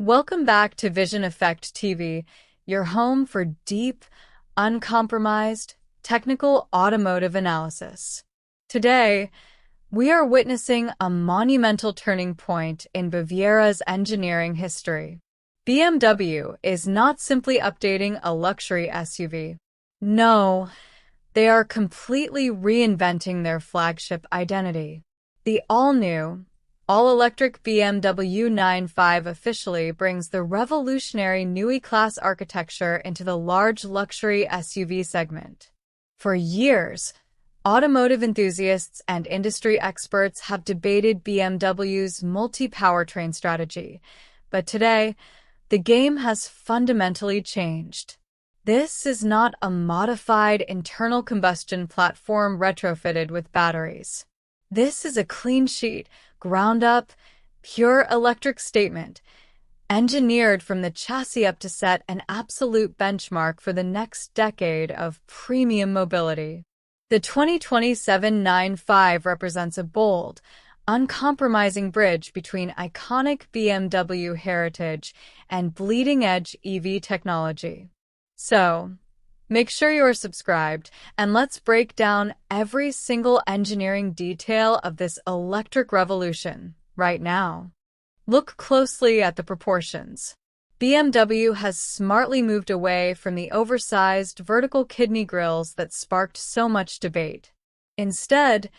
Welcome back to Vision Effect TV, your home for deep, uncompromised, technical automotive analysis. Today, we are witnessing a monumental turning point in Bavaria's engineering history. BMW is not simply updating a luxury SUV. No, they are completely reinventing their flagship identity. The all-new, all-electric BMW iX5 officially brings the revolutionary Neue Klasse architecture into the large luxury SUV segment. For years, automotive enthusiasts and industry experts have debated BMW's multi-powertrain strategy, but today, the game has fundamentally changed. This is not a modified internal combustion platform retrofitted with batteries. This is a clean sheet, ground-up, pure electric statement, engineered from the chassis up to set an absolute benchmark for the next decade of premium mobility. The 2027 iX5 represents a bold, uncompromising bridge between iconic BMW heritage and bleeding-edge EV technology. So, make sure you are subscribed, and let's break down every single engineering detail of this electric revolution right now. Look closely at the proportions. BMW has smartly moved away from the oversized vertical kidney grills that sparked so much debate. Instead,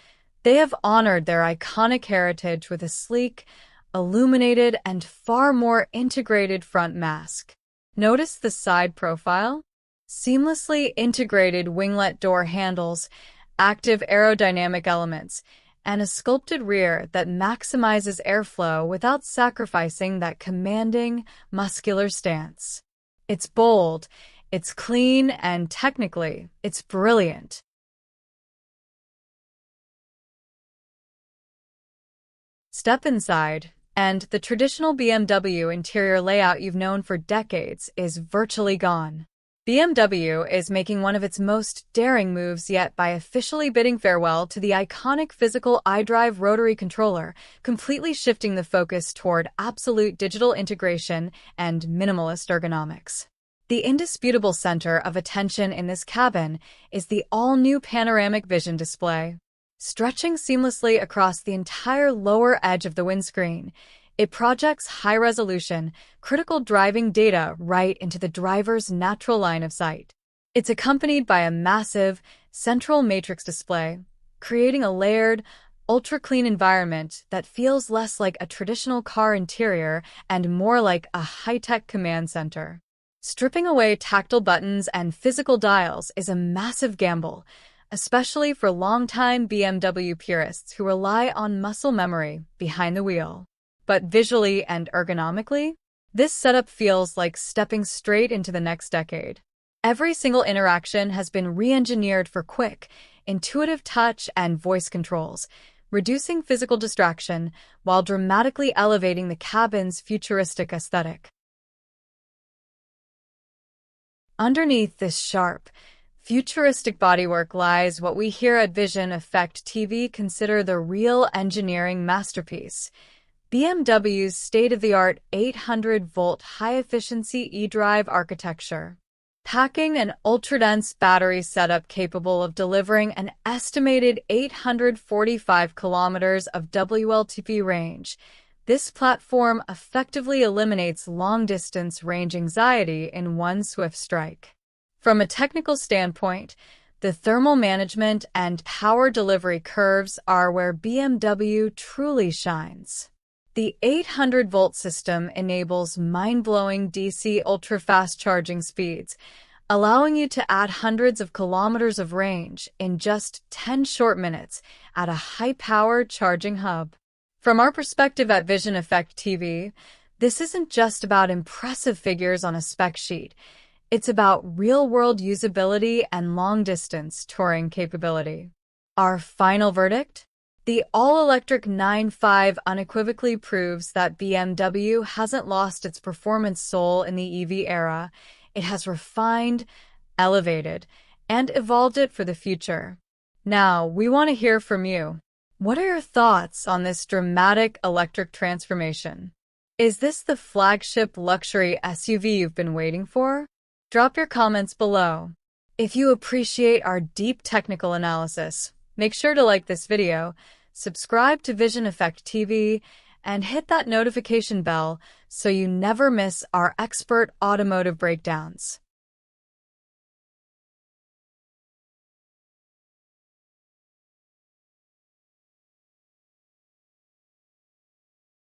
they have honored their iconic heritage with a sleek, illuminated, and far more integrated front mask. Notice the side profile? Seamlessly integrated winglet door handles, active aerodynamic elements, and a sculpted rear that maximizes airflow without sacrificing that commanding, muscular stance. It's bold, it's clean, and technically, it's brilliant. Step inside, and the traditional BMW interior layout you've known for decades is virtually gone. BMW is making one of its most daring moves yet by officially bidding farewell to the iconic physical iDrive rotary controller, completely shifting the focus toward absolute digital integration and minimalist ergonomics. The indisputable center of attention in this cabin is the all-new Panoramic Vision display. Stretching seamlessly across the entire lower edge of the windscreen, it projects high-resolution, critical driving data right into the driver's natural line of sight. It's accompanied by a massive, central matrix display, creating a layered, ultra-clean environment that feels less like a traditional car interior and more like a high-tech command center. Stripping away tactile buttons and physical dials is a massive gamble, especially for longtime BMW purists who rely on muscle memory behind the wheel. But visually and ergonomically, this setup feels like stepping straight into the next decade. Every single interaction has been re-engineered for quick, intuitive touch and voice controls, reducing physical distraction while dramatically elevating the cabin's futuristic aesthetic. Underneath this sharp, futuristic bodywork lies what we here at Vision Effect TV consider the real engineering masterpiece: BMW's state-of-the-art 800-volt high-efficiency eDrive architecture. Packing an ultra-dense battery setup capable of delivering an estimated 845 kilometers of WLTP range, this platform effectively eliminates long-distance range anxiety in one swift strike. From a technical standpoint, the thermal management and power delivery curves are where BMW truly shines. The 800-volt system enables mind-blowing DC ultra-fast charging speeds, allowing you to add hundreds of kilometers of range in just 10 short minutes at a high-powered charging hub. From our perspective at Vision Effect TV, this isn't just about impressive figures on a spec sheet. It's about real-world usability and long-distance touring capability. Our final verdict? The all-electric iX5 unequivocally proves that BMW hasn't lost its performance soul in the EV era. It has refined, elevated, and evolved it for the future. Now, we want to hear from you. What are your thoughts on this dramatic electric transformation? Is this the flagship luxury SUV you've been waiting for? Drop your comments below. If you appreciate our deep technical analysis, make sure to like this video, subscribe to Vision Effect TV, and hit that notification bell so you never miss our expert automotive breakdowns.